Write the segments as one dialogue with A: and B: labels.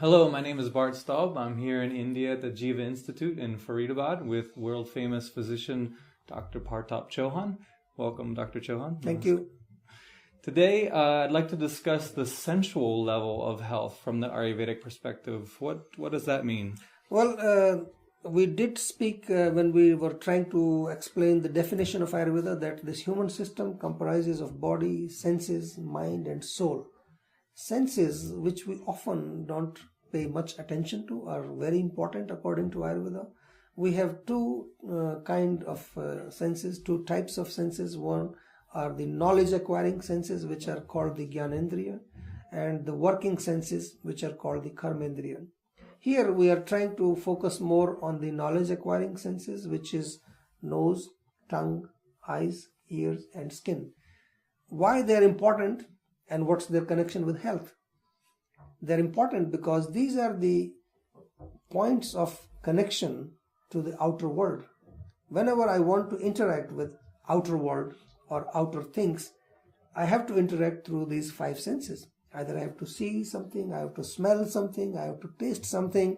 A: Hello, my name is Bart Staub. I'm here in India at the Jiva Institute in Faridabad with world-famous physician Dr. Partop Chauhan. Welcome, Dr. Chauhan.
B: Thank you.
A: Today, I'd like to discuss the sensual level of health from the Ayurvedic perspective. What does that mean?
B: Well, we did speak when we were trying to explain the definition of Ayurveda that this human system comprises of body, senses, mind and soul. Senses, which we often don't pay much attention to, are very important according to Ayurveda. We have two kind of senses, two types of senses. One are the knowledge acquiring senses, which are called the Jnanendriya, and the working senses, which are called the Karmendriya. Here we are trying to focus more on the knowledge acquiring senses, which is nose, tongue, eyes, ears and skin. Why they are important and what's their connection with health? They're important because these are the points of connection to the outer world. Whenever I want to interact with outer world or outer things, I have to interact through these five senses. Either I have to see something, I have to smell something, I have to taste something,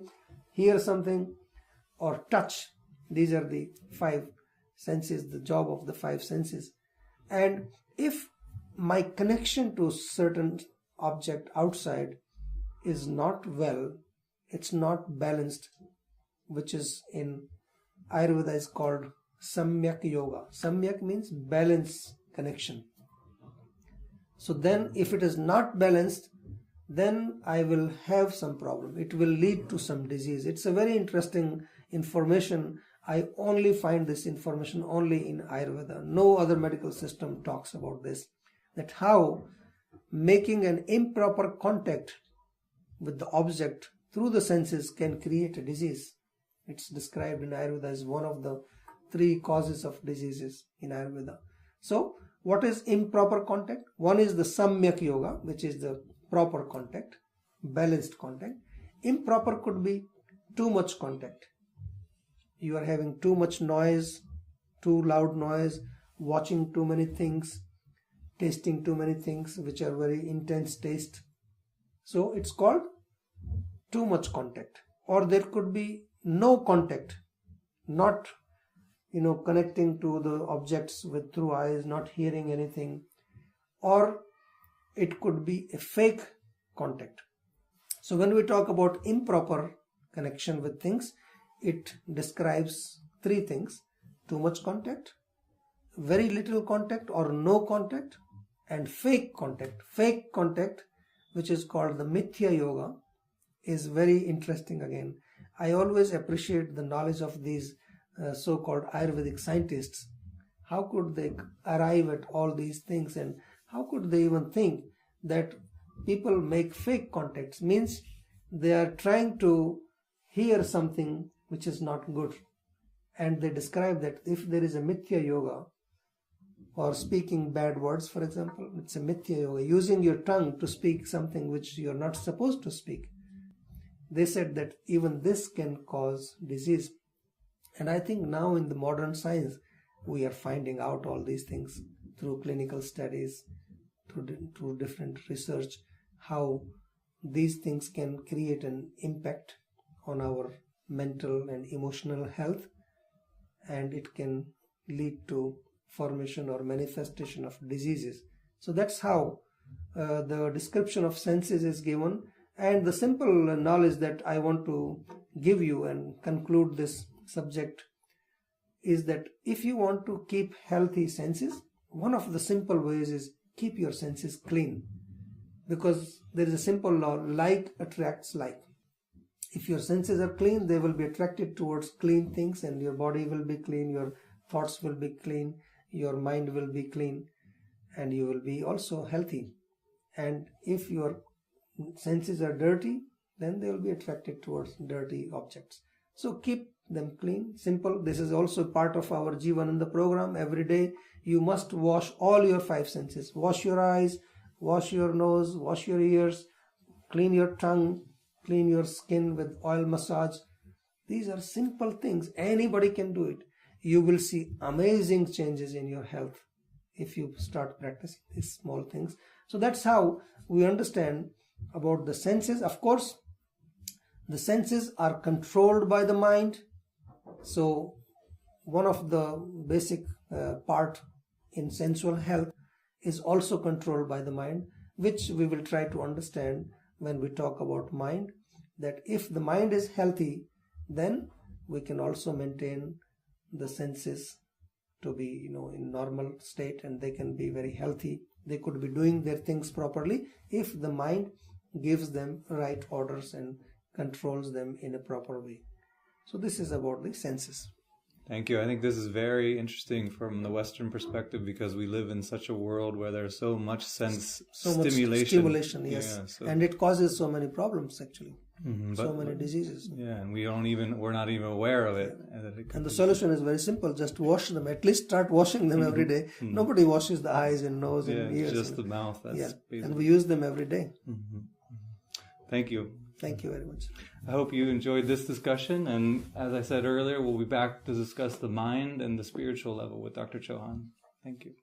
B: hear something, or touch. These are the five senses, the job of the five senses. And if my connection to certain object outside is not well, it's not balanced, which is in Ayurveda is called Samyak Yoga. Samyak means balance connection. So then if it is not balanced, then I will have some problem. It will lead to some disease. It's a very interesting information. I only find this information only in Ayurveda. No other medical system talks about this. That how making an improper contact with the object through the senses can create a disease. It's described in Ayurveda as one of the three causes of diseases in Ayurveda. So, what is improper contact? One is the Samyak Yoga, which is the proper contact, balanced contact. Improper could be too much contact. You are having too much noise, too loud noise, watching too many things, tasting too many things which are very intense taste. So it's called too much contact. Or there could be no contact, not connecting to the objects with through eyes, not hearing anything. Or it could be a fake contact. So when we talk about improper connection with things, it describes three things: too much contact, very little contact or no contact, and fake contact. Fake contact, which is called the Mithya Yoga, is very interesting again. I always appreciate the knowledge of these so-called Ayurvedic scientists. How could they arrive at all these things, and how could they even think that people make fake contacts? Means they are trying to hear something which is not good. And they describe that if there is a Mithya Yoga, or speaking bad words, for example, it's a Mithya Yoga, using your tongue to speak something which you're not supposed to speak. They said that even this can cause disease. And I think now in the modern science, we are finding out all these things through clinical studies, through different research, how these things can create an impact on our mental and emotional health, and it can lead to formation or manifestation of diseases. So that's how the description of senses is given. And the simple knowledge that I want to give you and conclude this subject is that if you want to keep healthy senses, one of the simple ways is keep your senses clean. Because there is a simple law, like attracts like. If your senses are clean, they will be attracted towards clean things, and your body will be clean, your thoughts will be clean, your mind will be clean, and you will be also healthy. And if your senses are dirty, then they will be attracted towards dirty objects. So keep them clean, simple. This is also part of our Jivananda program. Every day you must wash all your five senses. Wash your eyes, wash your nose, wash your ears, clean your tongue, clean your skin with oil massage. These are simple things. Anybody can do it. You will see amazing changes in your health if you start practicing these small things. So that's how we understand about the senses. Of course, The senses are controlled by the mind. So one of the basic part in sensual health is also controlled by the mind, which we will try to understand when we talk about mind, that if the mind is healthy, then we can also maintain the senses to be in normal state, and they can be very healthy. They could be doing their things properly if the mind gives them right orders and controls them in a proper way. So this is about the senses.
A: Thank you. I think this is very interesting from the Western perspective, because we live in such a world where there's so much stimulation.
B: Much stimulation, yes.
A: Yeah,
B: and it causes so many problems, actually.
A: Mm-hmm,
B: many diseases.
A: Yeah, and we're not even aware of it.
B: And the solution is very simple. Just wash them. At least start washing them every day. Mm-hmm. Nobody washes the eyes and nose and ears.
A: Just the mouth.
B: And we use them every day.
A: Mm-hmm. Thank you.
B: Thank you very much.
A: I hope you enjoyed this discussion. And as I said earlier, we'll be back to discuss the mind and the spiritual level with Dr. Chauhan. Thank you.